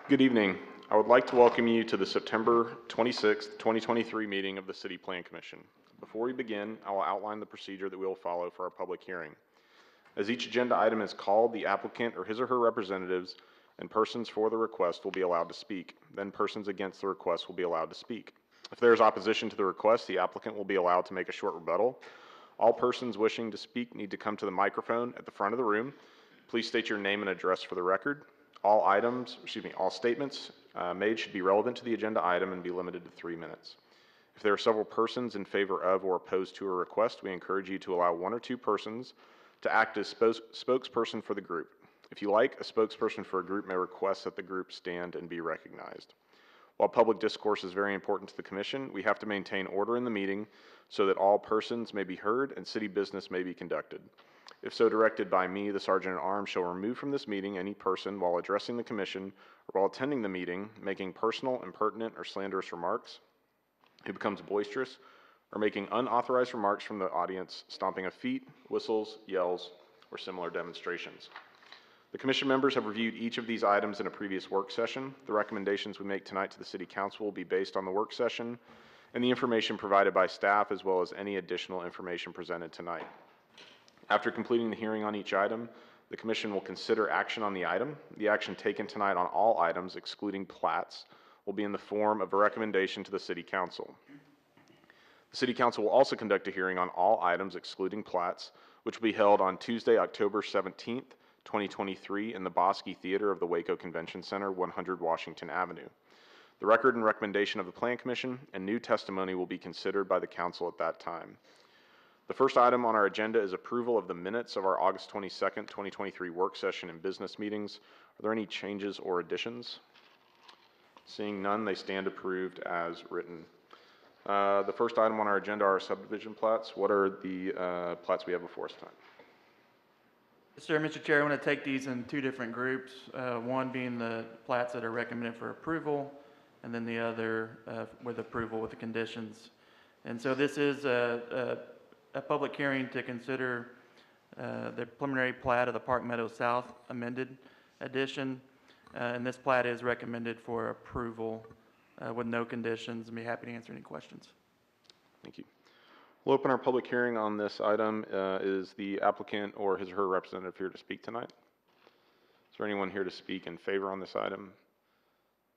Good evening. I would like to welcome you to the September 26th, 2023 meeting of the City Plan Commission. Before we begin, I will outline the procedure that we will follow for our public hearing. As each agenda item is called, the applicant or his or her representatives and persons for the request will be allowed to speak. Then persons against the request will be allowed to speak. If there is opposition to the request, the applicant will be allowed to make a short rebuttal. All persons wishing to speak need to come to the microphone at the front of the room. Please state your name and address for the record. All statements made should be relevant to the agenda item and be limited to 3 minutes. If there are several persons in favor of or opposed to a request, we encourage you to allow 1 or 2 persons to act as spokesperson for the group. If you like, a spokesperson for a group may request that the group stand and be recognized. While public discourse is very important to the Commission, we have to maintain order in the meeting so that all persons may be heard and city business may be conducted. If so directed by me, the Sergeant at Arms shall remove from this meeting any person while addressing the Commission or while attending the meeting, making personal, impertinent, or slanderous remarks, who becomes boisterous, or making unauthorized remarks from the audience, stomping of feet, whistles, yells, or similar demonstrations. The Commission members have reviewed each of these items in a previous work session. The recommendations we make tonight to the City Council will be based on the work session and the information provided by staff, as well as any additional information presented tonight. After completing the hearing on each item, the Commission will consider action on the item. The action taken tonight on all items, excluding plats, will be in the form of a recommendation to the City Council. The City Council will also conduct a hearing on all items, excluding plats, which will be held on Tuesday, October 17th, 2023 in the Bosque Theater of the Waco Convention Center, 100 Washington Avenue. The record and recommendation of the Plan Commission and new testimony will be considered by the Council at that time. The first item on our agenda is approval of the minutes of our August 22nd, 2023 work session and business meetings. Are there any changes or additions? Seeing none, they stand approved as written. The first item on our agenda are subdivision plats. What are the plats we have before us tonight? Sir, Mr. Chair, I want to take these in 2 different groups, one being the plats that are recommended for approval, and then the other with approval with the conditions. And so this is a public hearing to consider the preliminary plat of the Park Meadows South amended edition, and this plat is recommended for approval with no conditions, and be happy to answer any questions. Thank you. We'll open our public hearing on this item. Is the applicant or his or her representative here to speak tonight? Is there anyone here to speak in favor on this item?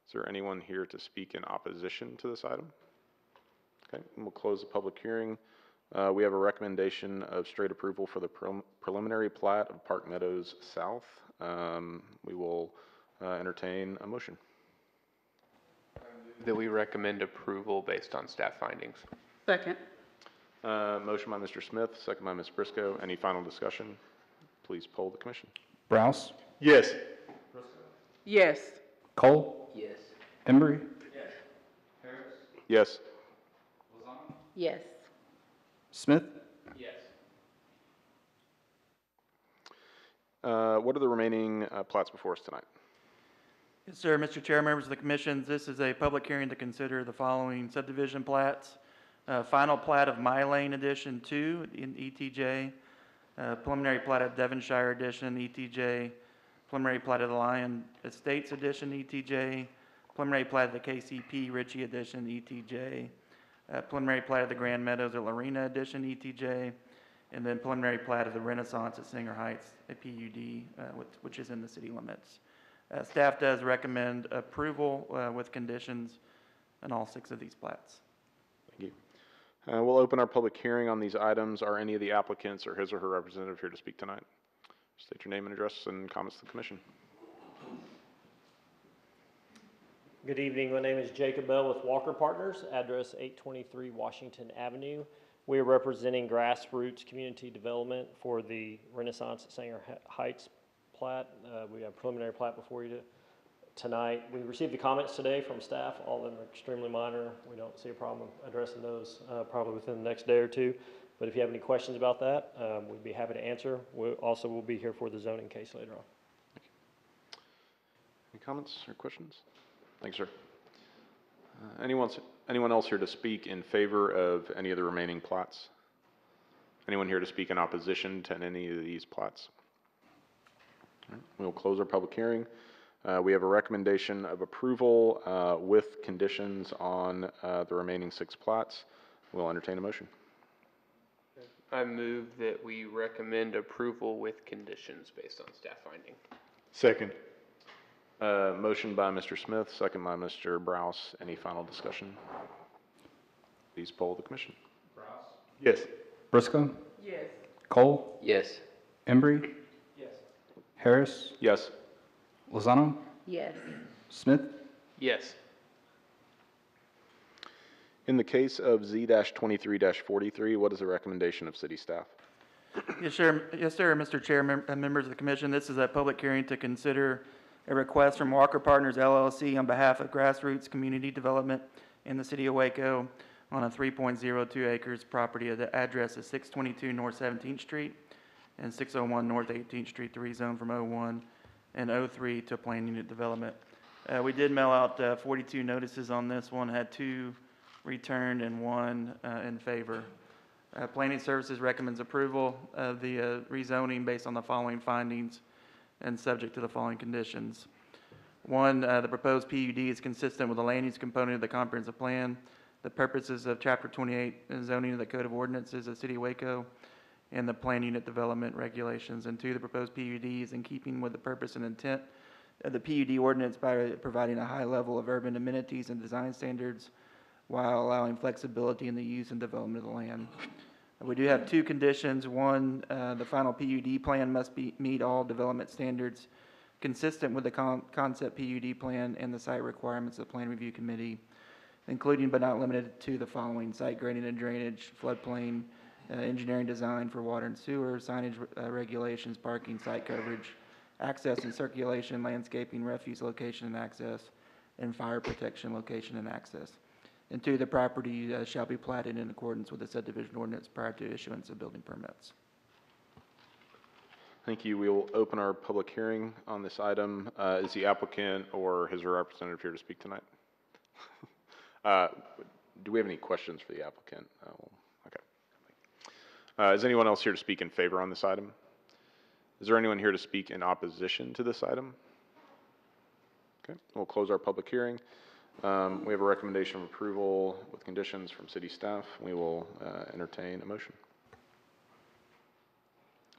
Is there anyone here to speak in opposition to this item? Okay, and we'll close the public hearing. We have a recommendation of straight approval for the preliminary plat of Park Meadows South. We will entertain a motion. That we recommend approval based on staff findings. Second. Motion by Mr. Smith, second by Ms. Briscoe. Any final discussion? Please poll the commission. Browse. Yes. Yes. Cole. Yes. Embry. Yes. Harris. Yes. Lozano. Yes. Smith. Yes. What are the remaining plats before us tonight? Yes, sir, Mr. Chair, members of the commission, this is a public hearing to consider the following subdivision plats. Final plat of My Lane Edition 2 in ETJ, preliminary plat of Devonshire Edition ETJ, preliminary plat of the Lion Estates Edition ETJ, preliminary plat of the KCP Ritchie Edition ETJ, preliminary plat of the Grand Meadows at Lorena Edition ETJ, and then preliminary plat of the Renaissance at Singer Heights, a PUD, which is in the city limits. Staff does recommend approval with conditions on all 6 of these plats. Thank you. We'll open our public hearing on these items. Are any of the applicants or his or her representative here to speak tonight? State your name and address and comments to the commission. Good evening. My name is Jacob Bell with Walker Partners, address 823 Washington Avenue. We are representing Grassroots Community Development for the Renaissance at Singer Heights plat. We have a preliminary plat before you tonight. We received the comments today from staff. All of them are extremely minor. We don't see a problem addressing those probably within the next day or 2. But if you have any questions about that, we'd be happy to answer. We'll be here for the zoning case later on. Thank you. Any comments or questions? Thanks, sir. Anyone else here to speak in favor of any of the remaining plats? Anyone here to speak in opposition to any of these plats? All right, we'll close our public hearing. We have a recommendation of approval with conditions on the remaining 6 plats. We'll entertain a motion. I move that we recommend approval with conditions based on staff finding. Second. Motion by Mr. Smith, second by Mr. Browse. Any final discussion? Please poll the commission. Yes. Briscoe, Yes. Cole, Yes. Embry. Yes. Harris, Yes. Lozano, Yes. Smith. Yes. In the case of Z-23-43, what is the recommendation of city staff? Yes, sir, Mr. Chair, members of the commission. This is a public hearing to consider a request from Walker Partners LLC on behalf of Grassroots Community Development in the city of Waco on a 3.02 acres property. The address is 622 North 17th Street and 601 North 18th Street to rezone from O1 and O3 to planned unit development. We did mail out 42 notices on this one, had 2 returned and 1 in favor. Planning Services recommends approval of the rezoning based on the following findings and subject to the following conditions. 1, the proposed PUD is consistent with the land use component of the comprehensive plan, the purposes of Chapter 28 zoning of the Code of Ordinances of the City of Waco, and the plan unit development regulations. And 2, the proposed PUD is in keeping with the purpose and intent of the PUD ordinance by providing a high level of urban amenities and design standards while allowing flexibility in the use and development of the land. We do have 2 conditions. 1, the final PUD plan must meet all development standards consistent with the concept PUD plan and the site requirements of the Plan Review Committee, including but not limited to the following: site grading and drainage, floodplain, engineering design for water and sewer, signage regulations, parking, site coverage, access and circulation, landscaping, refuse location and access, and fire protection location and access. And 2, the property shall be platted in accordance with the subdivision ordinance prior to issuance of building permits. Thank you. We will open our public hearing on this item. Is the applicant or his representative here to speak tonight? Do we have any questions for the applicant? Okay. Is anyone else here to speak in favor on this item? Is there anyone here to speak in opposition to this item? Okay, we'll close our public hearing. We have a recommendation of approval with conditions from city staff. We will entertain a motion.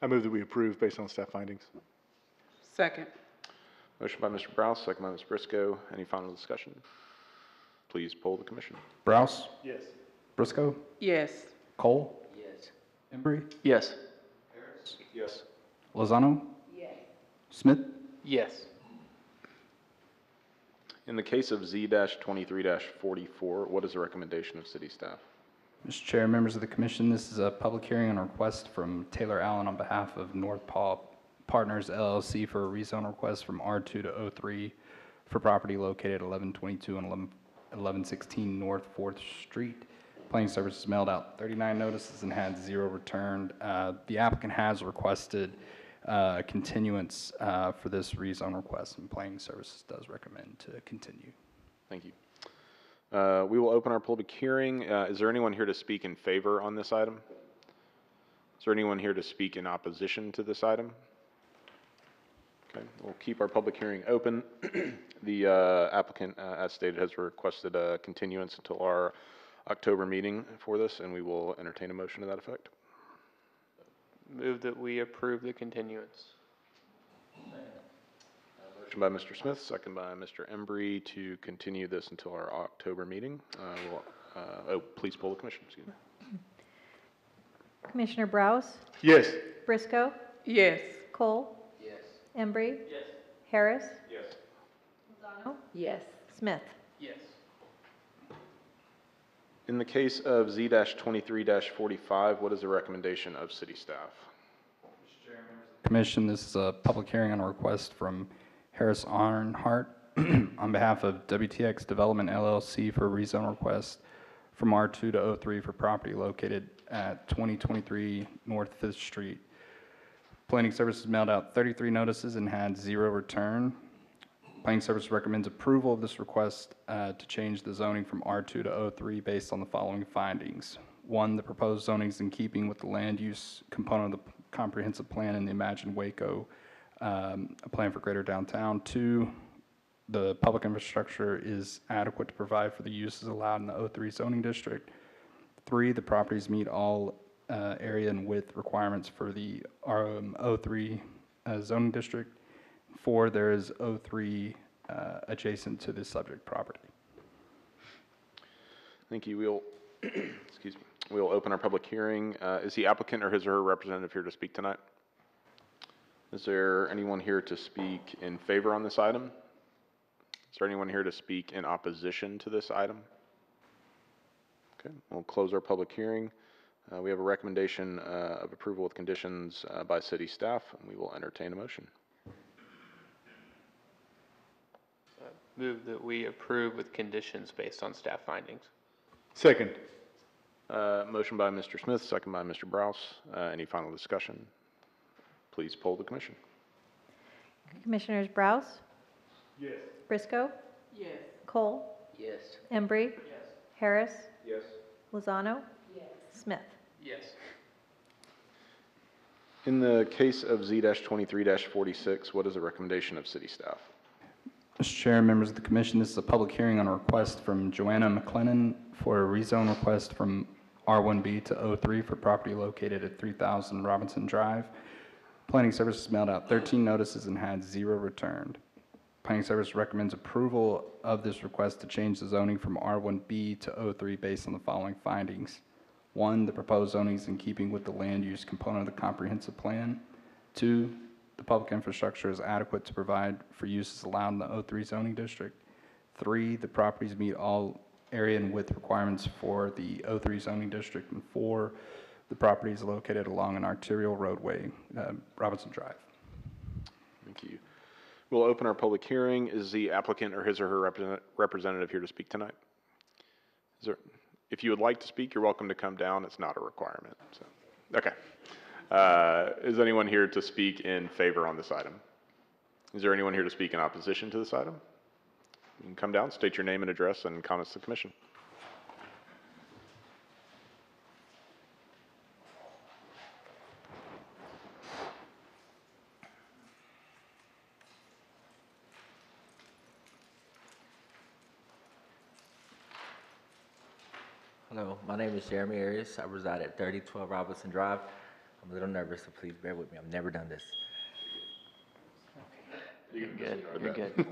I move that we approve based on staff findings. Second. Motion by Mr. Browse, second by Ms. Briscoe. Any final discussion? Please poll the commission. Browse, Yes. Briscoe, Yes. Cole, Yes. Embry, Yes. Yes. Lozano, Yes. Smith. Yes. In the case of Z-23-44, what is the recommendation of city staff? Mr. Chair, members of the commission, this is a public hearing on a request from Taylor Allen on behalf of North Paw Partners LLC for a rezone request from R2 to O3 for property located at 1122 and 1116 North 4th Street. Planning Services mailed out 39 notices and had 0 returned. The applicant has requested continuance for this rezone request, and Planning Services does recommend to continue. Thank you. We will open our public hearing. Is there anyone here to speak in favor on this item? Is there anyone here to speak in opposition to this item? Okay, we'll keep our public hearing open. The applicant, as stated, has requested a continuance until our October meeting for this, and we will entertain a motion to that effect. Move that we approve the continuance. Motion by Mr. Smith, second by Mr. Embry to continue this until our October meeting. Please poll the commission, excuse me. Commissioner Browse, Yes. Briscoe, Yes. Cole, Yes. Embry, Harris, Yes. Lozano, Yes. Smith. Yes. In the case of Z-23-45, what is the recommendation of city staff? Commission, this is a public hearing on a request from Harris Arnhart on behalf of WTX Development LLC for a rezone request from R2 to O3 for property located at 2023 North 5th Street. Planning Services mailed out 33 notices and had 0 return. Planning Services recommends approval of this request to change the zoning from R2 to O3 based on the following findings. 1, the proposed zoning is in keeping with the land use component of the comprehensive plan and the Imagine Waco, a plan for greater downtown. 2, the public infrastructure is adequate to provide for the uses allowed in the O3 zoning district. 3, the properties meet all area and width requirements for the O3 zoning district. 4, there is O3 adjacent to the subject property. Thank you. We'll, excuse me, we'll open our public hearing. Is the applicant or his or her representative here to speak tonight? Is there anyone here to speak in favor on this item? Is there anyone here to speak in opposition to this item? Okay, we'll close our public hearing. We have a recommendation of approval with conditions by city staff, and we will entertain a motion. Move that we approve with conditions based on staff findings. Second. Motion by Mr. Smith, second by Mr. Browse. Any final discussion? Please poll the commission. Commissioners Browse? Yes. Briscoe? Yes. Cole? Yes. Embry? Harris? Yes. Lozano? Smith? Yes. In the case of Z-23-46, what is the recommendation of city staff? Mr. Chair, members of the commission, this is a public hearing on a request from Joanna McLennan for a rezone request from R1B to O3 for property located at 3000 Robinson Drive. Planning Services mailed out 13 notices and had 0 returned. Planning Service recommends approval of this request to change the zoning from R1B to O3 based on the following findings. 1, the proposed zoning is in keeping with the land use component of the comprehensive plan. 2, the public infrastructure is adequate to provide for uses allowed in the O3 zoning district. 3, the properties meet all area and width requirements for the O3 zoning district. And 4, the property is located along an arterial roadway, Robinson Drive. Thank you. We'll open our public hearing. Is the applicant or his or her representative here to speak tonight? Is there, if you would like to speak, you're welcome to come down. It's not a requirement. So, okay. Is anyone here to speak in favor on this item? Is there anyone here to speak in opposition to this item? You can come down, state your name and address, and comments to the commission. Hello, my name is Jeremy Arias. I reside at 3012 Robinson Drive. I'm a little nervous, so please bear with me. I've never done this. You're good. You're good.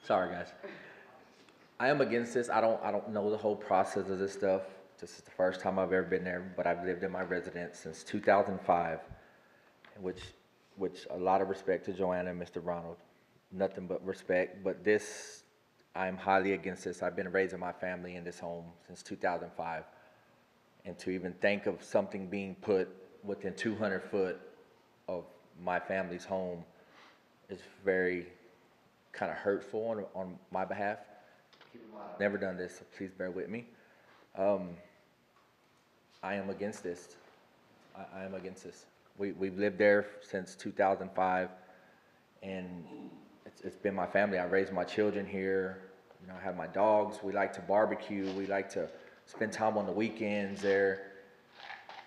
Sorry, guys. I am against this. I don't know the whole process of this stuff. This is the first time I've ever been there, but I've lived in my residence since 2005, which a lot of respect to Joanna and Mr. Ronald. Nothing but respect, but this, I'm highly against this. I've been raising my family in this home since 2005. And to even think of something being put within 200 foot of my family's home is very kind of hurtful on my behalf. Never done this, so please bear with me. I am against this. I am against this. We've lived there since 2005, and it's been my family. I raised my children here. You know, I have my dogs. We like to barbecue. We like to spend time on the weekends there.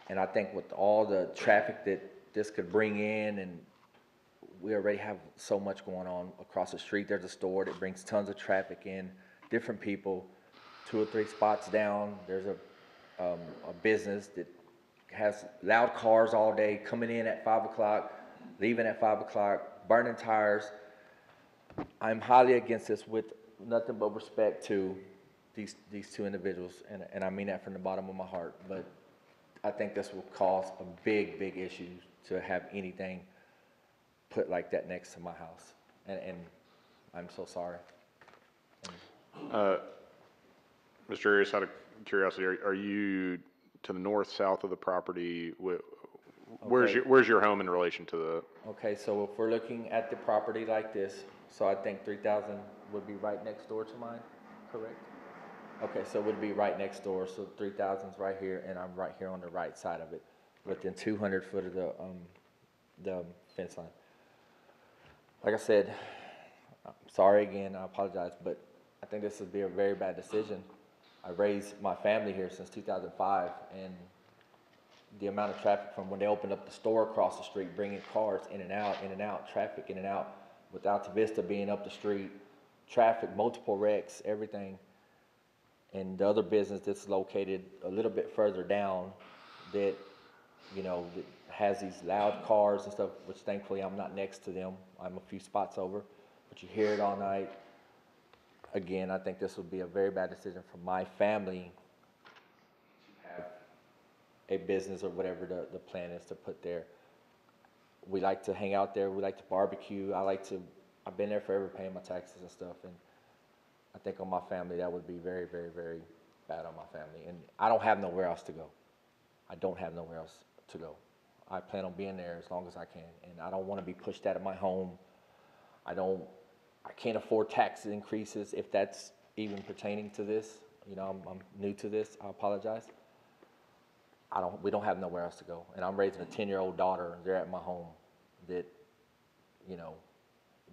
And I think with all the traffic that this could bring in, and we already have so much going on across the street. There's a store that brings tons of traffic in, different people. 2 or 3 spots down, there's a business that has loud cars all day, coming in at 5 o'clock, leaving at 5 o'clock, burning tires. I'm highly against this with nothing but respect to these 2 individuals, and I mean that from the bottom of my heart. But I think this will cause a big issue to have anything put like that next to my house, and I'm so sorry. Mr. Arias, out of curiosity, are you to the north, south of the property? Where's your home in relation to the? Okay, so if we're looking at the property like this, so I think 3000 would be right next door to mine, correct? Okay, so it would be right next door, so 3000's right here, and I'm right here on the right side of it, within 200 foot of the fence line. Like I said, I'm sorry again, I apologize, but I think this would be a very bad decision. I raised my family here since 2005, and the amount of traffic from when they opened up the store across the street, bringing cars in and out, traffic in and out. with Alta Vista being up the street, traffic, multiple wrecks, everything. And the other business that's located a little bit further down that, you know, that has these loud cars and stuff, which thankfully I'm not next to them. I'm a few spots over, but you hear it all night. Again, I think this would be a very bad decision for my family to have a business or whatever the plan is to put there. We like to hang out there. We like to barbecue. I've been there forever paying my taxes and stuff. And I think on my family, that would be very, very, very bad on my family. And I don't have nowhere else to go. I don't have nowhere else to go. I plan on being there as long as I can. And I don't want to be pushed out of my home. I can't afford tax increases if that's even pertaining to this. You know, I'm new to this. I apologize. We don't have nowhere else to go. And I'm raising a 10-year-old daughter. They're at my home that, you know,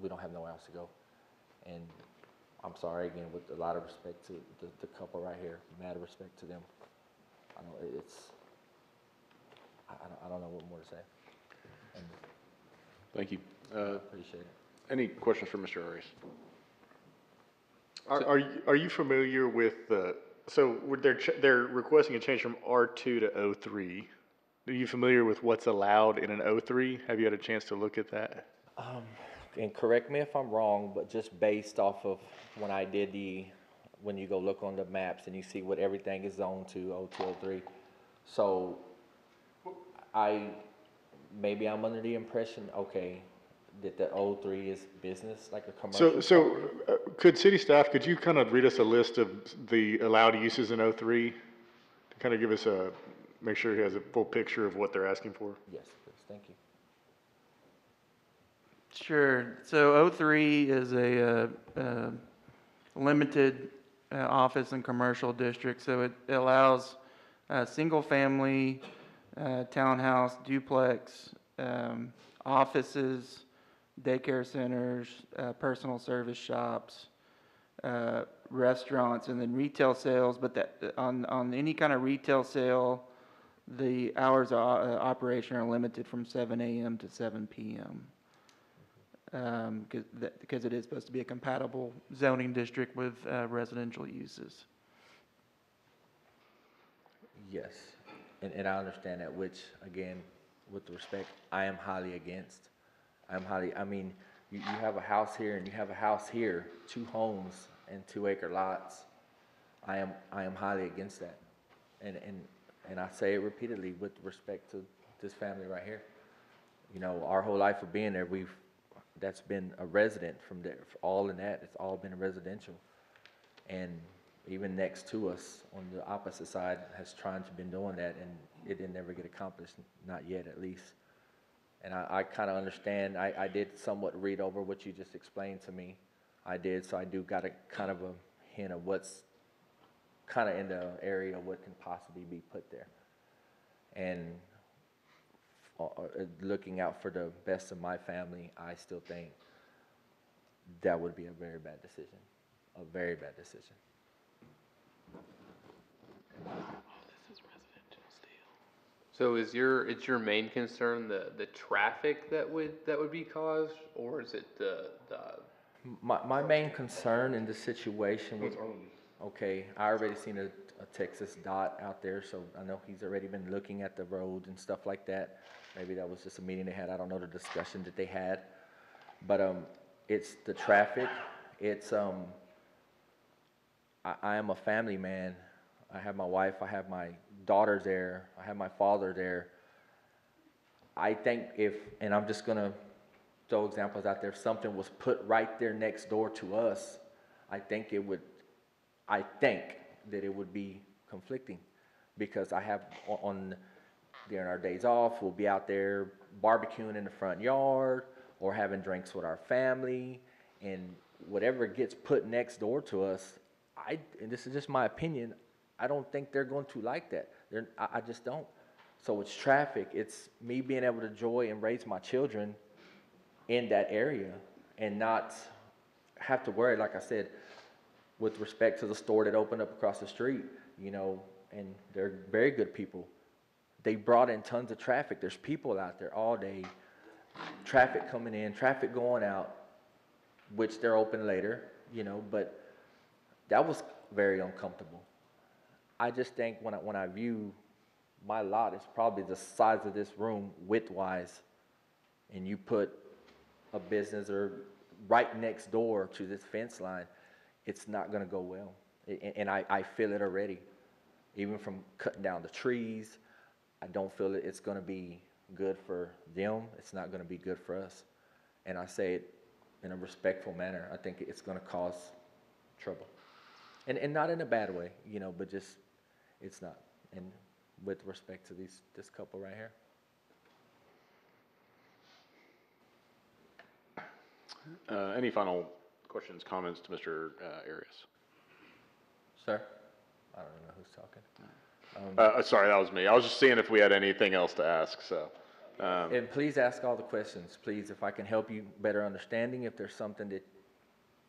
we don't have nowhere else to go. And I'm sorry, again, with a lot of respect to the couple right here, mad respect to them. I don't know what more to say. And Thank you. appreciate it. Any questions for Mr. Arias? Are you familiar with, so they're requesting a change from R2 to O3. Are you familiar with what's allowed in an O3? Have you had a chance to look at that? And correct me if I'm wrong, but just based off of when I did when you go look on the maps and you see what everything is zoned to, O2, O3. So maybe I'm under the impression, okay, that the O3 is business, like a commercial. Could city staff, could you kind of read us a list of the allowed uses in O3? To kind of give us make sure he has a full picture of what they're asking for? Yes, please, thank you. Sure. So O3 is a limited office and commercial district, so it allows single-family, townhouse, duplex, offices, daycare centers, personal service shops, restaurants, and then retail sales. But on any kind of retail sale, the hours of operation are limited from 7 a.m. to 7 p.m. Because it is supposed to be a compatible zoning district with residential uses. Yes, and I understand that, which, again, with respect, I am highly against. I mean, you have a house here and you have a house here, 2 homes and 2-acre lots. I am highly against that. And I say it repeatedly with respect to this family right here. You know, our whole life of being there, that's been a resident from there, all in that, it's all been residential. And even next to us on the opposite side has tried to been doing that, and it didn't ever get accomplished, not yet at least. And I kind of understand, I did somewhat read over what you just explained to me. I did, so I do got a kind of a hint of what's kind of in the area, what can possibly be put there. And looking out for the best of my family, I still think that would be a very bad decision, a very bad decision. So is your main concern the traffic that would be caused, or is it the My main concern in this situation was, okay, I already seen a Texas dot out there, so I know he's already been looking at the road and stuff like that. Maybe that was just a meeting they had, I don't know the discussion that they had. But it's the traffic, it's I am a family man. I have my wife, I have my daughters there, I have my father there. I think and I'm just gonna throw examples out there, if something was put right there next door to us, I think that it would be conflicting, because I have during our days off, we'll be out there barbecuing in the front yard or having drinks with our family, and whatever gets put next door to us, and this is just my opinion, I don't think they're going to like that. I just don't. So it's traffic, it's me being able to enjoy and raise my children in that area and not have to worry, like I said, with respect to the store that opened up across the street, you know, and they're very good people. They brought in tons of traffic. There's people out there all day, traffic coming in, traffic going out. which they're open later, you know, but that was very uncomfortable. I just think when I view my lot, it's probably the size of this room width-wise, and you put a business or right next door to this fence line, it's not gonna go well. And I feel it already. Even from cutting down the trees, I don't feel it's gonna be good for them. It's not gonna be good for us. And I say it in a respectful manner. I think it's gonna cause trouble. And not in a bad way, you know, but just, it's not. And with respect to this couple right here. Any final questions, comments to Mr. Arias? Sir? I don't know who's talking. Sorry, that was me. I was just seeing if we had anything else to ask, so. And please ask all the questions, please. If I can help you better understanding, if there's something that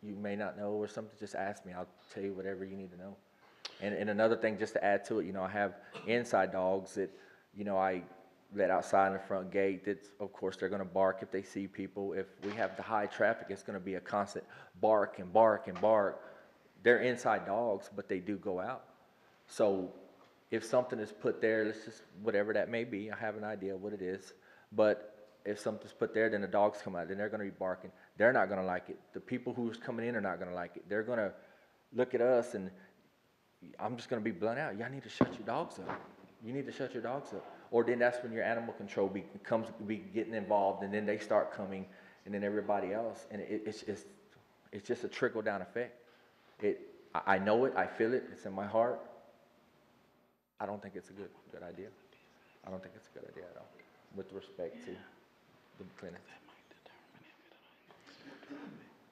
you may not know or something, just ask me. I'll tell you whatever you need to know. And another thing, just to add to it, you know, I have inside dogs that, you know, I let outside in the front gate. That's, of course, they're going to bark if they see people. If we have the high traffic, it's going to be a constant bark and bark and bark. They're inside dogs, but they do go out. So if something is put there, let's just, whatever that may be, I have an idea what it is. But if something's put there, then the dogs come out, then they're going to be barking. They're not going to like it. The people who's coming in are not going to like it. They're going to look at us, and I'm just going to be blunt out. Y'all need to shut your dogs up. You need to shut your dogs up. Or then that's when your animal control be getting involved, and then they start coming, and then everybody else. And it's just a trickle-down effect. I know it. I feel it. It's in my heart. I don't think it's a good idea. I don't think it's a good idea at all, with respect to the clinic.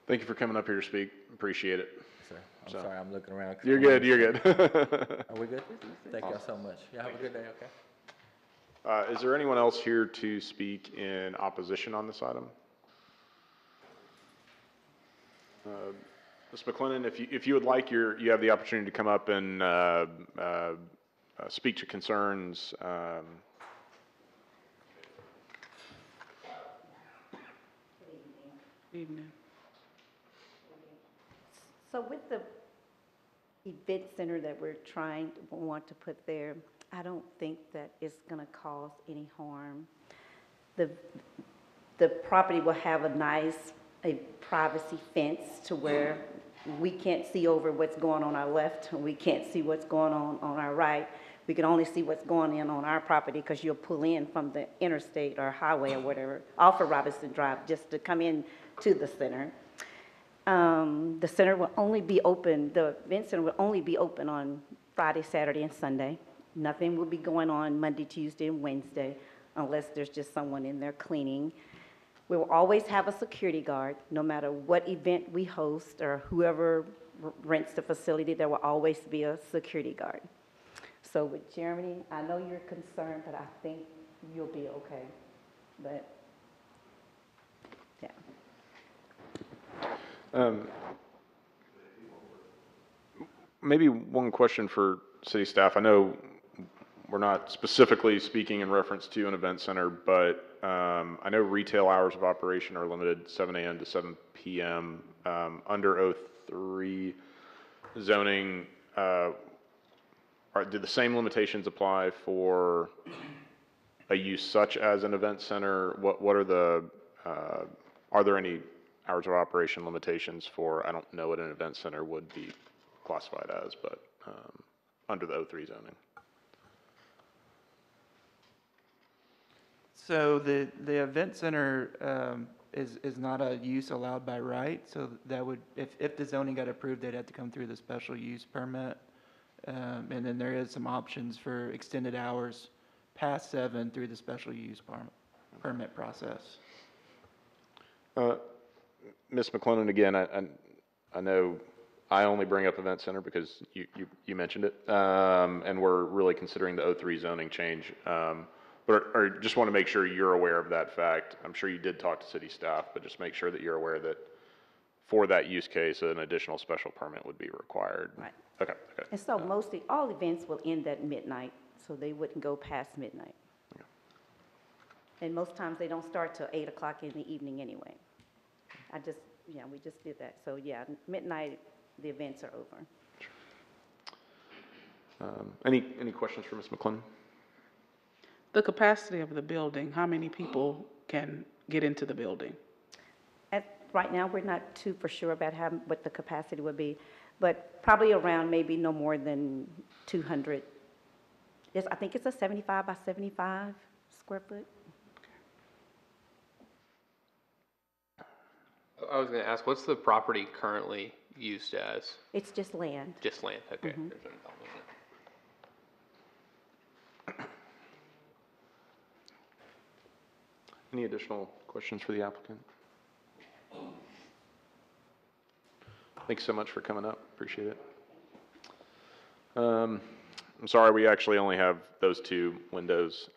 Thank you for coming up here to speak. Appreciate it. Sir, I'm sorry, I'm looking around. You're good, you're good. Are we good? Thank y'all so much. Y'all have a good day, okay? Is there anyone else here to speak in opposition on this item? Ms. McLennan, if you would like, you have the opportunity to come up and speak to concerns. Evening. So with the event center that we're want to put there, I don't think that it's going to cause any harm. The property will have a privacy fence to where we can't see over what's going on our left, and we can't see what's going on our right. We can only see what's going on our property because you'll pull in from the interstate or highway or whatever, off of Robinson Drive, just to come in to the center. The center will only be open, the event center will only be open on Friday, Saturday, and Sunday. Nothing will be going on Monday, Tuesday, and Wednesday unless there's just someone in there cleaning. We will always have a security guard, no matter what event we host or whoever rents the facility, there will always be a security guard. So with Jeremy, I know you're concerned, but I think you'll be okay. But, yeah. Maybe one question for city staff. I know we're not specifically speaking in reference to an event center, but I know retail hours of operation are limited 7 a.m. to 7 p.m. Under 03 zoning, do the same limitations apply for a use such as an event center? What are there any hours of operation limitations for, I don't know what an event center would be classified as, but under the 03 zoning? So the event center is not a use allowed by right, so that would, if the zoning got approved, they'd have to come through the special use permit. And then there is some options for extended hours past 7 through the special use permit process. Ms. McLennan, again, I know I only bring up event center because you mentioned it, and we're really considering the 03 zoning change. But I just want to make sure you're aware of that fact. I'm sure you did talk to city staff, but just make sure that you're aware that for that use case, an additional special permit would be required. Right. Okay. And so mostly, all events will end at midnight, so they wouldn't go past midnight. Okay. And most times, they don't start till 8 o'clock in the evening anyway. yeah, we just did that. So, yeah, midnight, the events are over. Any questions for Ms. McClendon? The capacity of the building, how many people can get into the building? Right now, we're not too for sure about what the capacity would be, but probably around maybe no more than 200. Yes, I think it's a 75 by 75 square foot. I was gonna ask, what's the property currently used as? It's just land. Just land, okay. There's no development in it. Any additional questions for the applicant? Thanks so much for coming up. Appreciate it. I'm sorry, we actually only have those two windows.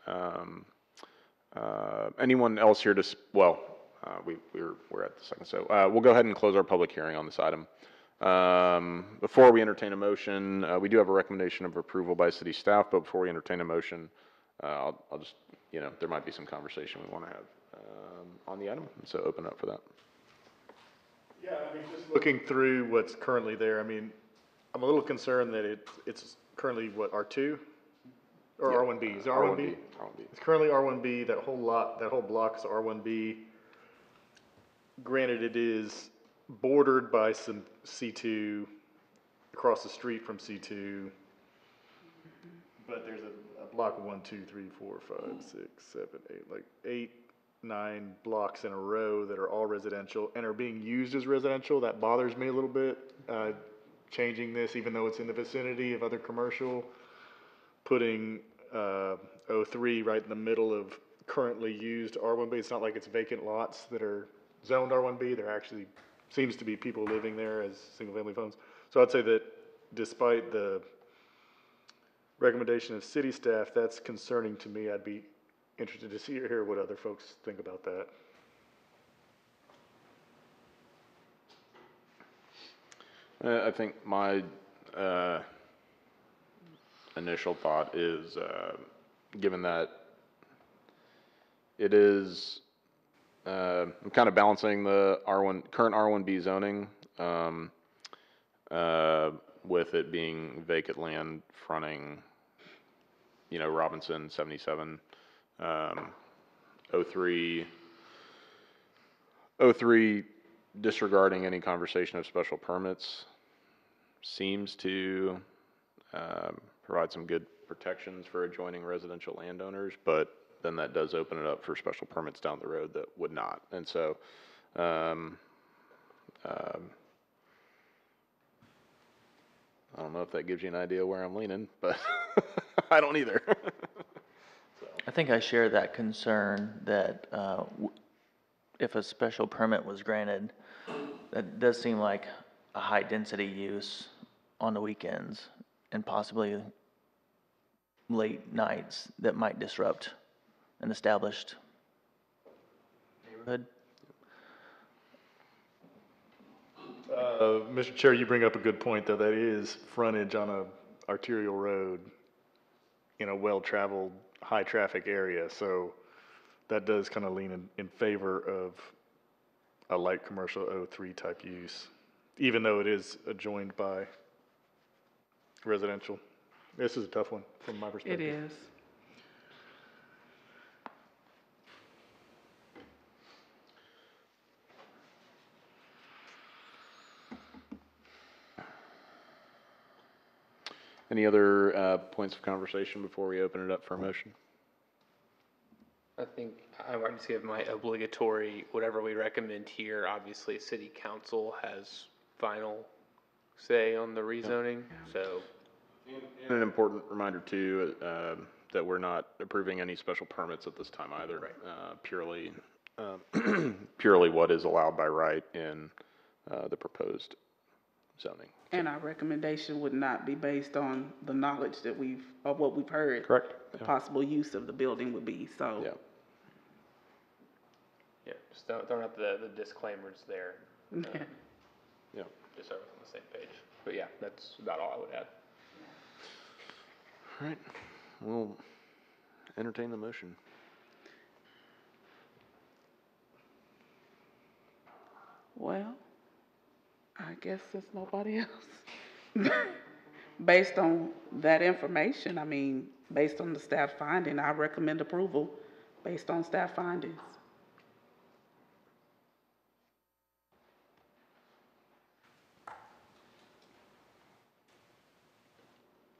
Anyone else here to, we're at the second, so we'll go ahead and close our public hearing on this item. Before we entertain a motion, we do have a recommendation of approval by city staff, but before we entertain a motion, I'll just, there might be some conversation we want to have on the item, so open up for that. Yeah, I mean, just looking through what's currently there, I mean, I'm a little concerned that it's currently what, R2? Or Yeah. R1B? Is it R1B? R1B. It's currently R1B, that whole block is R1B. Granted, it is bordered by some C2 across the street from C2. But there's a block of 1, 2, 3, 4, 5, 6, 7, 8, like 8, 9 blocks in a row that are all residential and are being used as residential. That bothers me a little bit, changing this, even though it's in the vicinity of other commercial, putting 03 right in the middle of currently used R1B. It's not like it's vacant lots that are zoned R1B. There actually seems to be people living there as single-family homes. So I'd say that despite the recommendation of city staff, that's concerning to me. I'd be interested to see or hear what other folks think about that. I think my initial thought is, given that it is, I'm kind of balancing the current R1B zoning with it being vacant land fronting, Robinson 77, 03 disregarding any conversation of special permits seems to provide some good protections for adjoining residential landowners, but then that does open it up for special permits down the road that would not. And so, I don't know if that gives you an idea where I'm leaning, but I don't either. I think I share that concern that if a special permit was granted, that does seem like a high-density use on the weekends and possibly late nights that might disrupt an established neighborhood. Mr. Chair, you bring up a good point, though. That is frontage on a arterial road in a well-traveled, high-traffic area. So that does kind of lean in favor of a light commercial 03 type use, even though it is adjoined by residential. This is a tough one from my perspective. It is. Any other points of conversation before we open it up for a motion? I think I might just give my obligatory, whatever we recommend here, obviously city council has final say on the rezoning, so. And an important reminder too, that we're not approving any special permits at this time either. Right. Purely what is allowed by right in the proposed zoning. And our recommendation would not be based on the knowledge that of what we've heard. Correct. The Yeah. possible use of the building would be, so. Yeah. Yeah, just don't have the disclaimers there, Yeah. just so we're on the same page. But yeah, that's about all I would add. All right. We'll entertain the motion. Well, I guess since nobody else. Based on that information, I mean, based on the staff finding, I recommend approval based on staff findings.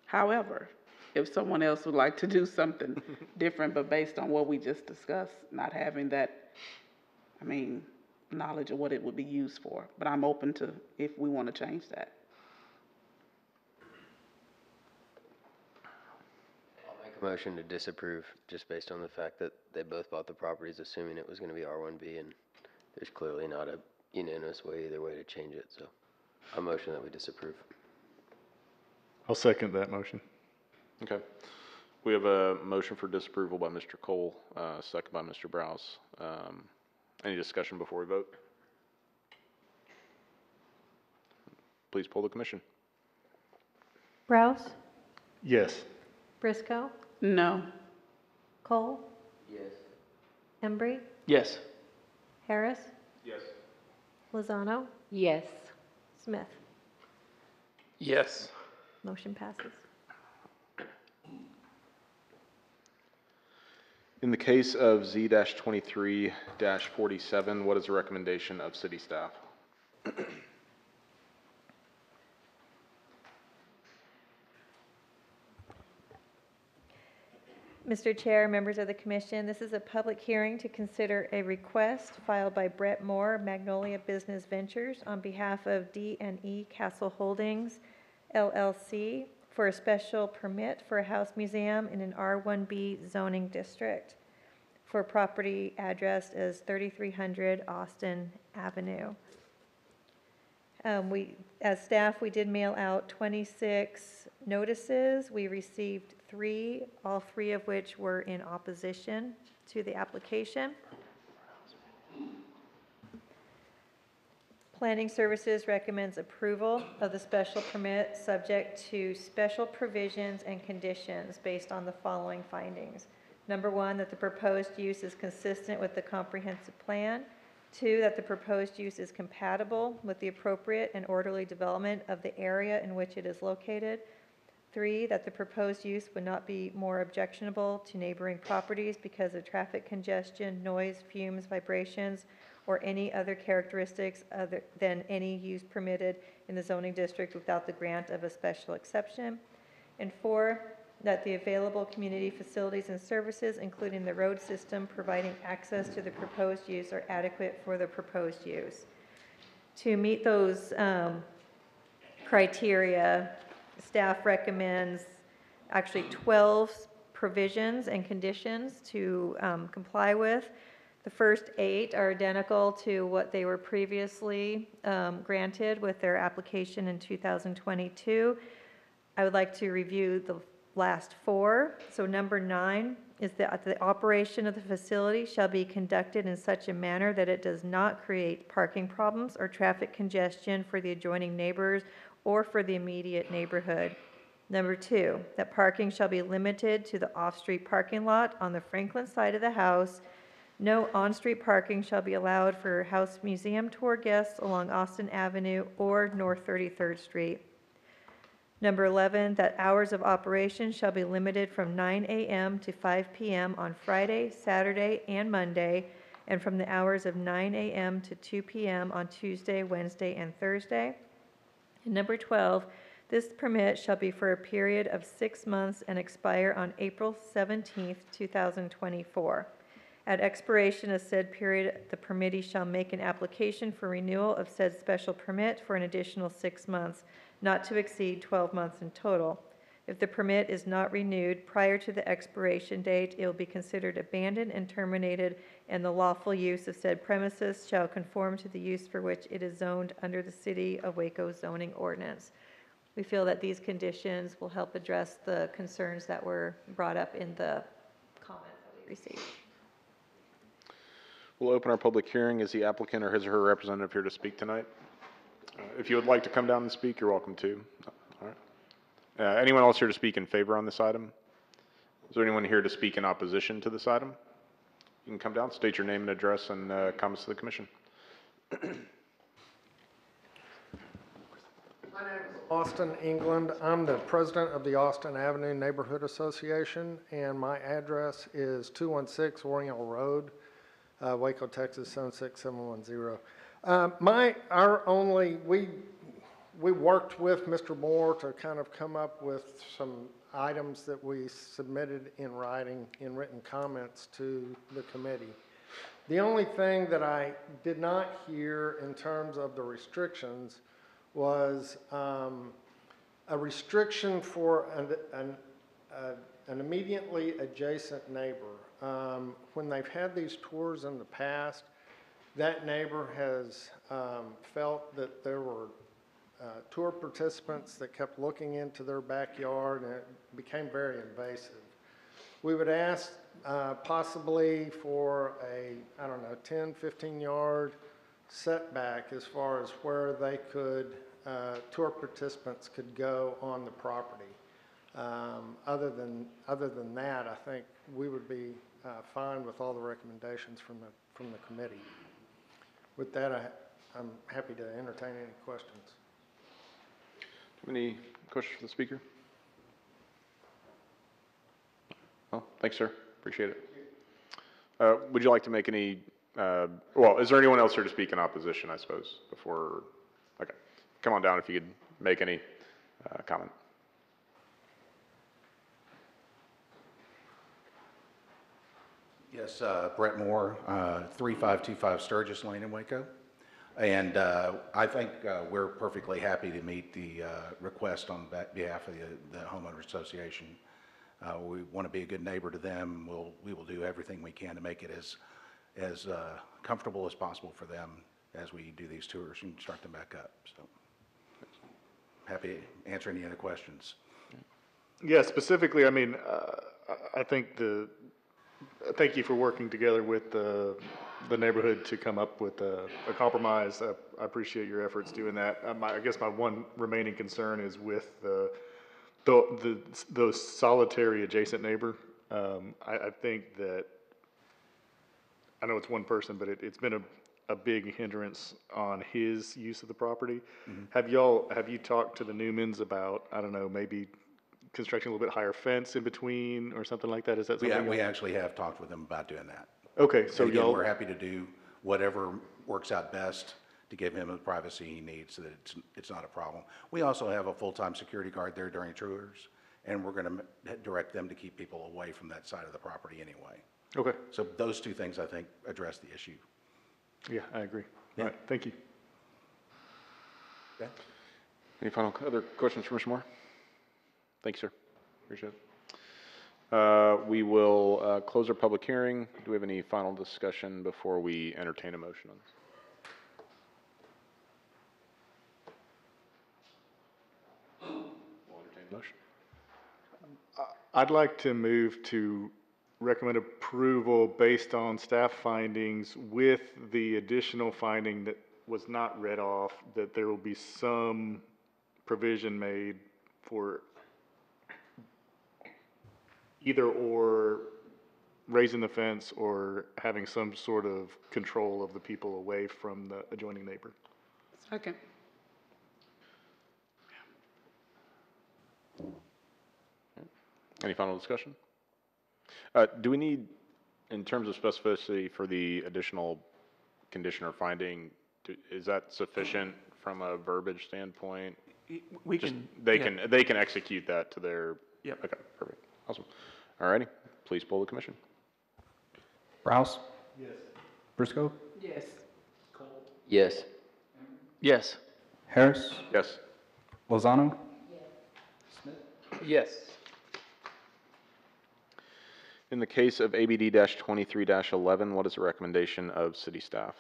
However, if someone else would like to do something different, but based on what we just discussed, not having that, I mean, knowledge of what it would be used for, but I'm open to if we want to change that. I'll make a motion to disapprove, just based on the fact that they both bought the properties assuming it was gonna be R1B, and there's clearly not a unanimous way either way to change it, so I motion that we disapprove. I'll second that motion. Okay. We have a motion for disapproval by Mr. Cole, second by Mr. Browse. Any discussion before we vote? Please poll the commission. Browse? Yes. Briscoe? No. Cole? Yes. Embry? Yes. Harris? Yes. Lozano? Yes. Smith? Yes. Motion passes. In the case of Z-23-47, what is the recommendation of city staff? Mr. Chair, members of the commission, this is a public hearing to consider a request filed by Brett Moore, Magnolia Business Ventures, on behalf of D&E Castle Holdings, LLC, for a special permit for a house museum in an R1B zoning district for property addressed as 3300 Austin Avenue. As staff, we did mail out 26 notices. We received 3, all 3 of which were in opposition to the application. Planning Services recommends approval of the special permit subject to special provisions and conditions based on the following findings. Number 1, that the proposed use is consistent with the comprehensive plan. 2, that the proposed use is compatible with the appropriate and orderly development of the area in which it is located. 3, that the proposed use would not be more objectionable to neighboring properties because of traffic congestion, noise, fumes, vibrations, or any other characteristics other than any use permitted in the zoning district without the grant of a special exception. And 4, that the available community facilities and services, including the road system providing access to the proposed use, are adequate for the proposed use. To meet those criteria, staff recommends actually 12 provisions and conditions to comply with. The first 8 are identical to what they were previously granted with their application in 2022. I would like to review the last 4. So number 9 is that the operation of the facility shall be conducted in such a manner that it does not create parking problems or traffic congestion for the adjoining neighbors or for the immediate neighborhood. Number 2, that parking shall be limited to the off-street parking lot on the Franklin side of the house. No on-street parking shall be allowed for house museum tour guests along Austin Avenue or North 33rd Street. Number 11, that hours of operation shall be limited from 9 a.m. to 5 p.m. on Friday, Saturday, and Monday, and from the hours of 9 a.m. to 2 p.m. on Tuesday, Wednesday, and Thursday. And number 12, this permit shall be for a period of 6 months and expire on April 17th, 2024. At expiration of said period, the permittee shall make an application for renewal of said special permit for an additional 6 months, not to exceed 12 months in total. If the permit is not renewed prior to the expiration date, it will be considered abandoned and terminated, and the lawful use of said premises shall conform to the use for which it is zoned under the City of Waco zoning ordinance. We feel that these conditions will help address the concerns that were brought up in the comments that we received. We'll open our public hearing. Is the applicant or his or her representative here to speak tonight? If you would like to come down and speak, you're welcome to. All right. Anyone else here to speak in favor on this item? Is there anyone here to speak in opposition to this item? You can come down, state your name and address, and comments to the commission. Austin, England. I'm the president of the Austin Avenue Neighborhood Association, and my address is 216 Oriental Road, Waco, Texas, 76710. We worked with Mr. Moore to kind of come up with some items that we submitted in writing, in written comments to the committee. The only thing that I did not hear in terms of the restrictions was a restriction for an immediately adjacent neighbor. When they've had these tours in the past, that neighbor has felt that there were tour participants that kept looking into their backyard, and it became very invasive. We would ask possibly for a, 10, 15-yard setback as far as where they could, tour participants could go on the property. Other than that, I think we would be fine with all the recommendations from the committee. With that, I'm happy to entertain any questions. Any questions for the speaker? Oh, thanks, sir. Appreciate it. Would you like to make any, well, is there anyone else here to speak in opposition, I suppose, before, okay. Come on down if you could make any comment. Yes, Brett Moore, 3525 Sturgis Lane in Waco. And I think we're perfectly happy to meet the request on behalf of the homeowners association. We want to be a good neighbor to them. We will do everything we can to make it as comfortable as possible for them as we do these tours and start them back up. So happy to answer any other questions. Yeah, specifically, I mean, I think thank you for working together with the neighborhood to come up with a compromise. I appreciate your efforts doing that. I guess my one remaining concern is with those solitary adjacent neighbor. I think that, I know it's one person, but it's been a big hindrance on his use of the property. Mm-hmm. Have you talked to the Newmans about, I don't know, maybe constructing a little bit higher fence in between or something like that? Is that something? We actually have talked with them about doing that. Okay, so again, we're happy to do whatever works out best to give him the privacy he needs so that it's not a problem. We also have a full-time security guard there during tours, and we're going to direct them to keep people away from that side of the property anyway. Okay. So those two things, I think, address the issue. Yeah, I agree. Yeah. All right, thank you. Okay. Any other questions for Mr. Moore? Thank you, sir. Appreciate it. We will close our public hearing. Do we have any final discussion before we entertain a motion on this? We'll entertain a motion. I'd like to move to recommend approval based on staff findings with the additional finding that was not read off, that there will be some provision made for either or raising the fence or having some sort of control of the people away from the adjoining neighbor. Second. Any final discussion? Do we need, in terms of specificity for the additional condition or finding, is that sufficient from a verbiage standpoint? We Just can. They yeah. they can execute that to their. Yep. Okay, perfect. Awesome. All righty. Please poll the commission. Browse? Yes. Briscoe? Yes. Yes. Yes. Harris? Yes. Lozano? Yes. In the case of ABD-23-11, what is the recommendation of city staff?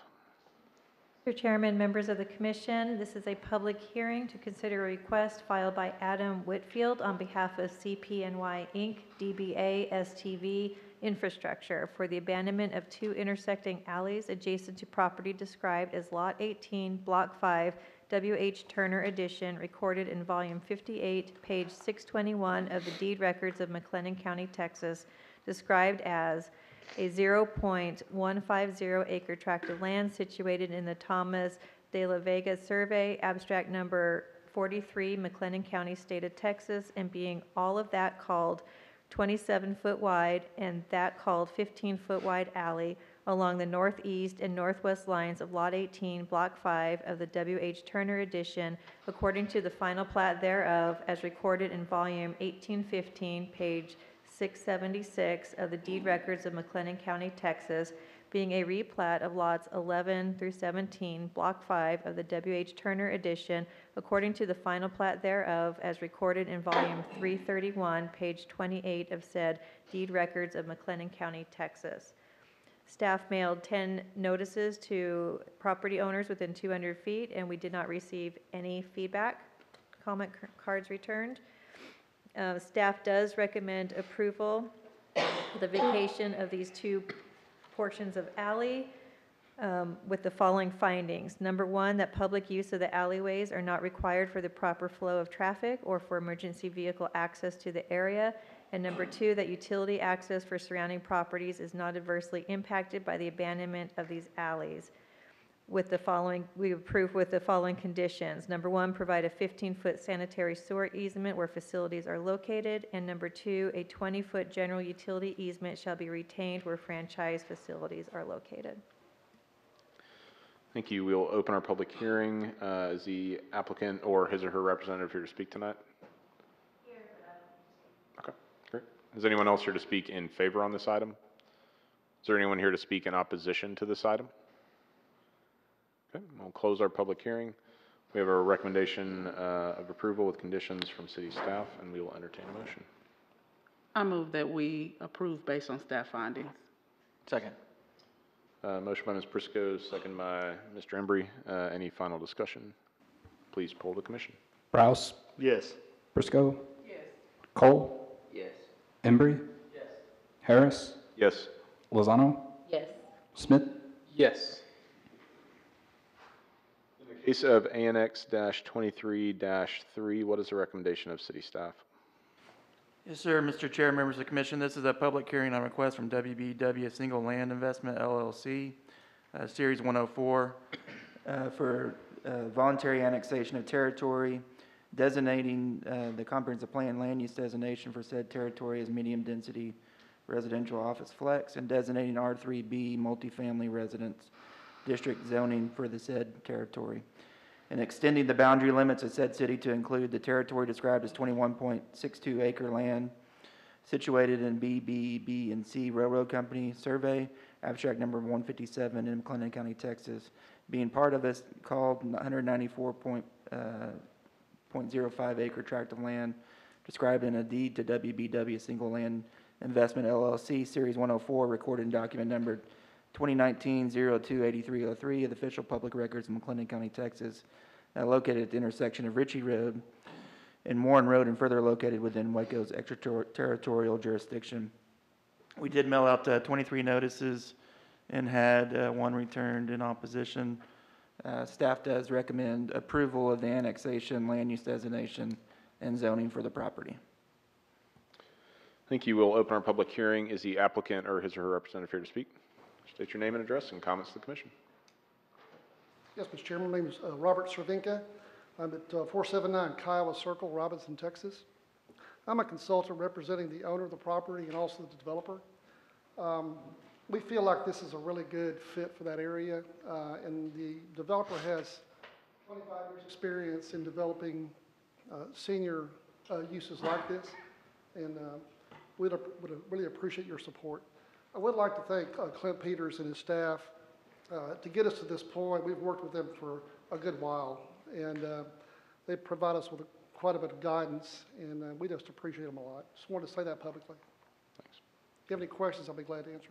Mr. Chairman, members of the commission, this is a public hearing to consider a request filed by Adam Whitfield on behalf of CPNY Inc., DBA STV Infrastructure for the abandonment of two intersecting alleys adjacent to property described as Lot 18, Block 5, W.H. Turner Edition, recorded in Volume 58, page 621 of the deed records of McLennan County, Texas, described as a 0.150 acre tract of land situated in the Thomas de la Vega survey, abstract number 43, McLennan County, State of Texas, and being all of that called 27-foot wide and that called 15-foot wide alley along the northeast and northwest lines of Lot 18, Block 5 of the W.H. Turner Edition, according to the final plat thereof, as recorded in volume 1815, page 676 of the deed records of McLennan County, Texas, being a replat of lots 11 through 17, Block 5 of the W.H. Turner Edition, according to the final plat thereof, as recorded in volume 331, page 28 of said deed records of McLennan County, Texas. Staff mailed 10 notices to property owners within 200 feet, and we did not receive any feedback. Comment cards returned. Staff does recommend approval of the vacation of these two portions of alley with the following findings. Number one, that public use of the alleyways are not required for the proper flow of traffic or for emergency vehicle access to the area. And number two, that utility access for surrounding properties is not adversely impacted by the abandonment of these alleys. With the following, we approve with the following conditions. Number one, provide a 15-foot sanitary sewer easement where facilities are located. And number two, a 20-foot general utility easement shall be retained where franchise facilities are located. Thank you. We'll open our public hearing. Is the applicant or his or her representative here to speak tonight? Okay, great. Is anyone else here to speak in favor on this item? Is there anyone here to speak in opposition to this item? Okay, we'll close our public hearing. We have a recommendation of approval with conditions from city staff, and we will entertain a motion. I move that we approve based on staff findings. Second. Motion by Ms. Prisco, second by Mr. Embry. Any final discussion? Please poll the commission. Rouse, Yes. Briscoe. Yes. Cole, Yes. Embry. Yes. Harris, Yes. Lozano, Yes. Smith. Yes. In the case of ANX-23-3, what is the recommendation of city staff? Yes, sir, Mr. Chair, members of the commission, this is a public hearing on request from WBW Single Land Investment LLC, Series 104, for voluntary annexation of territory, designating the comprehensive plan land use designation for said territory as medium-density residential office flex, and designating R3B multifamily residence district zoning for the said territory, and extending the boundary limits of said city to include the territory described as 21.62 acre land situated in B, B, and C Railroad Company Survey, abstract number 157 in McLennan County, Texas, being part of this called 194.05 acre tract of land described in a deed to WBW Single Land Investment LLC, Series 104, recorded in document number 2019-02-8303 of the official public records of McLennan County, Texas, located at the intersection of Ritchie Road and Warren Road, and further located within Waco's extraterritorial jurisdiction. We did mail out 23 notices and had one returned in opposition. Staff does recommend approval of the annexation, land use designation, and zoning for the property. Thank you. We'll open our public hearing. Is the applicant or his or her representative here to speak? State your name and address and comments to the commission. Yes, Mr. Chairman, my name is Robert Cervinka. I'm at 479 Kiowa Circle, Robinson, Texas. I'm a consultant representing the owner of the property and also the developer. We feel like this is a really good fit for that area, and the developer has 25 years' experience in developing senior uses like this, and we'd really appreciate your support. I would like to thank Clint Peters and his staff. To get us to this point, we've worked with them for a good while, and they provide us with quite a bit of guidance, and we just appreciate them a lot. Just wanted to say that publicly. Thanks. If you have any questions, I'll be glad to answer.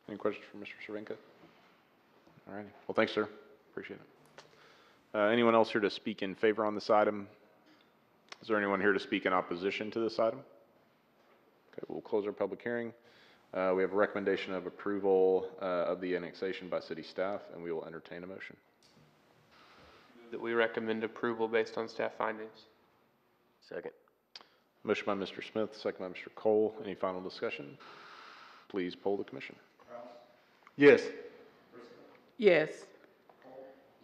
Any questions for Mr. Cervinka? All righty. Well, thanks, sir. Appreciate it. Anyone else here to speak in favor on this item? Is there anyone here to speak in opposition to this item? Okay, we'll close our public hearing. We have a recommendation of approval of the annexation by city staff, and we will entertain a motion. That we recommend approval based on staff findings. Second. Motion by Mr. Smith, second by Mr. Cole. Any final discussion? Please poll the commission. Yes. Yes.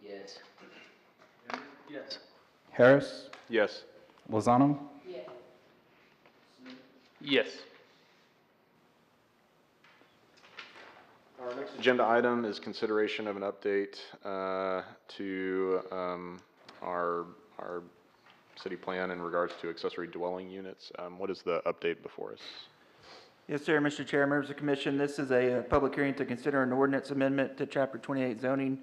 Yes. Yes. Harris, Yes. Lozano, Yes. Our next agenda item is consideration of an update to our city plan in regards to accessory dwelling units. What is the update before us? Yes, sir, Mr. Chair, members of the commission, this is a public hearing to consider an ordinance amendment to Chapter 28 zoning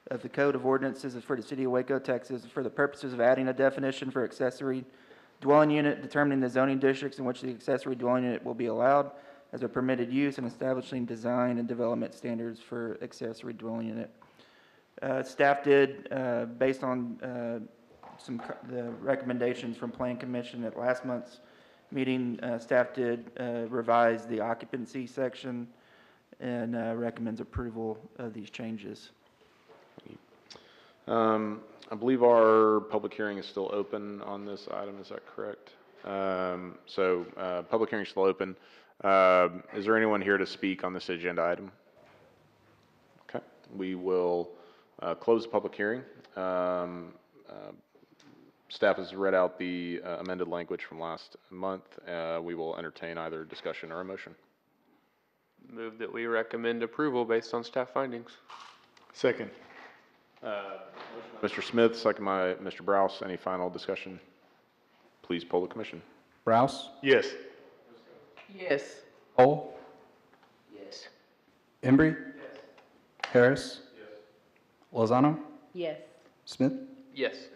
of the Code of Ordinances for the City of Waco, Texas, for the purposes of adding a definition for accessory dwelling unit, determining the zoning districts in which the accessory dwelling unit will be allowed as a permitted use, and establishing design and development standards for accessory dwelling unit. Staff did, based on the recommendations from Plan Commission at last month's meeting, staff did revise the occupancy section and recommends approval of these changes. I believe our public hearing is still open on this item, is that correct? Public hearing is still open. Is there anyone here to speak on this agenda item? Okay, we will close the public hearing. Staff has read out the amended language from last month. We will entertain either discussion or a motion. Move that we recommend approval based on staff findings. Second. Mr. Smith, second by Mr. Browse. Any final discussion? Please poll the commission. Browse, Yes. Yes. Poll, Yes. Embry, Harris, Lozano, Yes. Smith. Yes.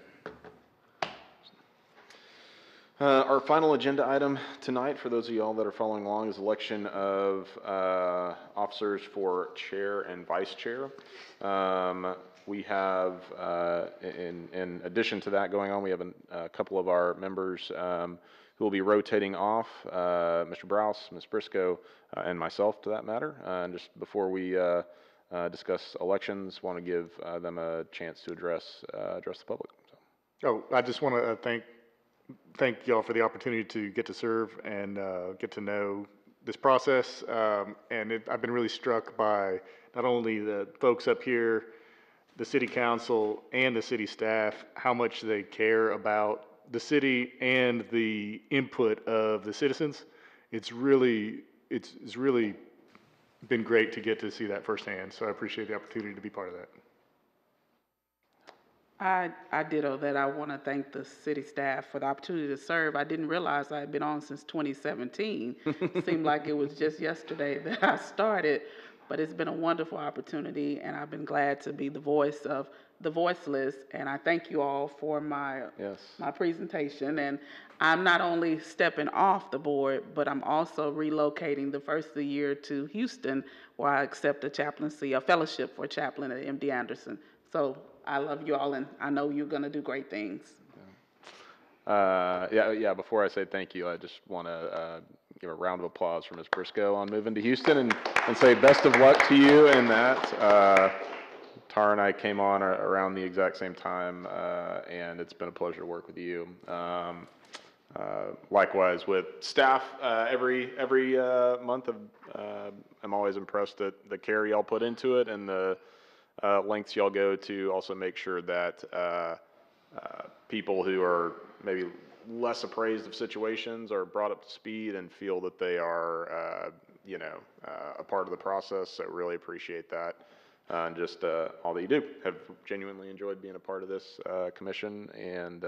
Our final agenda item tonight, for those of y'all that are following along, is election of officers for chair and vice chair. We have, in addition to that going on, we have a couple of our members who will be rotating off, Mr. Browse, Ms. Briscoe, and myself, to that matter. And just before we discuss elections, want to give them a chance to address the public. Oh, I just want to thank y'all for the opportunity to get to serve and get to know this process. I've been really struck by not only the folks up here, the city council, and the city staff, how much they care about the city and the input of the citizens. It's really been great to get to see that firsthand. So I appreciate the opportunity to be part of that. I ditto that. I want to thank the city staff for the opportunity to serve. I didn't realize I had been on since 2017. Seemed like it was just yesterday that I started, but it's been a wonderful opportunity, and I've been glad to be the voice of the voiceless, and I thank you all for my presentation. And I'm not only stepping off the board, but I'm also relocating the first of the year to Houston, where I accept a fellowship for chaplain at MD Anderson. So I love you all, and I know you're going to do great things. Before I say thank you, I just want to give a round of applause for Ms. Briscoe on moving to Houston and say best of luck to you in that. Tara and I came on around the exact same time, and it's been a pleasure to work with you. Likewise with staff, every month I'm always impressed at the care y'all put into it and the lengths y'all go to also make sure that people who are maybe less appraised of situations are brought up to speed and feel that they are, a part of the process. So really appreciate that. And just all that you do. Have genuinely enjoyed being a part of this commission, and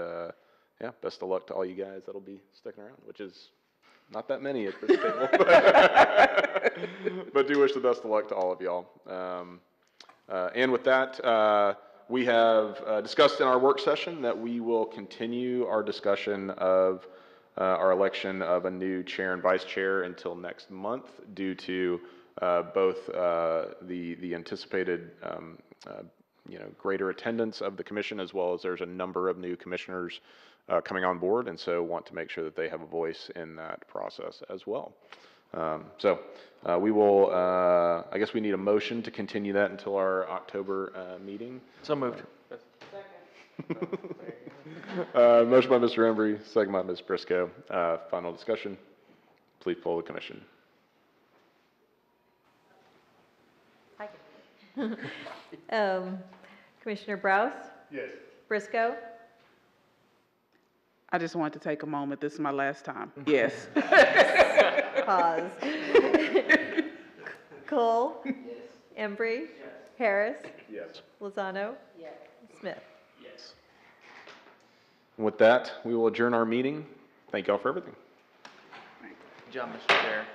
best of luck to all you guys that'll be sticking around, which is not that many at this table. But do wish the best of luck to all of y'all. And with that, we have discussed in our work session that we will continue our discussion of our election of a new chair and vice chair until next month due to both the anticipated greater attendance of the commission, as well as there's a number of new commissioners coming on board, and so want to make sure that they have a voice in that process as well. We will, I guess we need a motion to continue that until our October meeting. So moved. Motion by Mr. Embry, second by Ms. Briscoe. Final discussion. Please poll the commission. Commissioner Browse? Yes. Briscoe? I just wanted to take a moment. This is my last time. Yes. Pause. Cole? Embry? Harris? Yes. Lozano? Smith? And with that, we will adjourn our meeting. Thank you all for everything. Good job, Mr. Chair.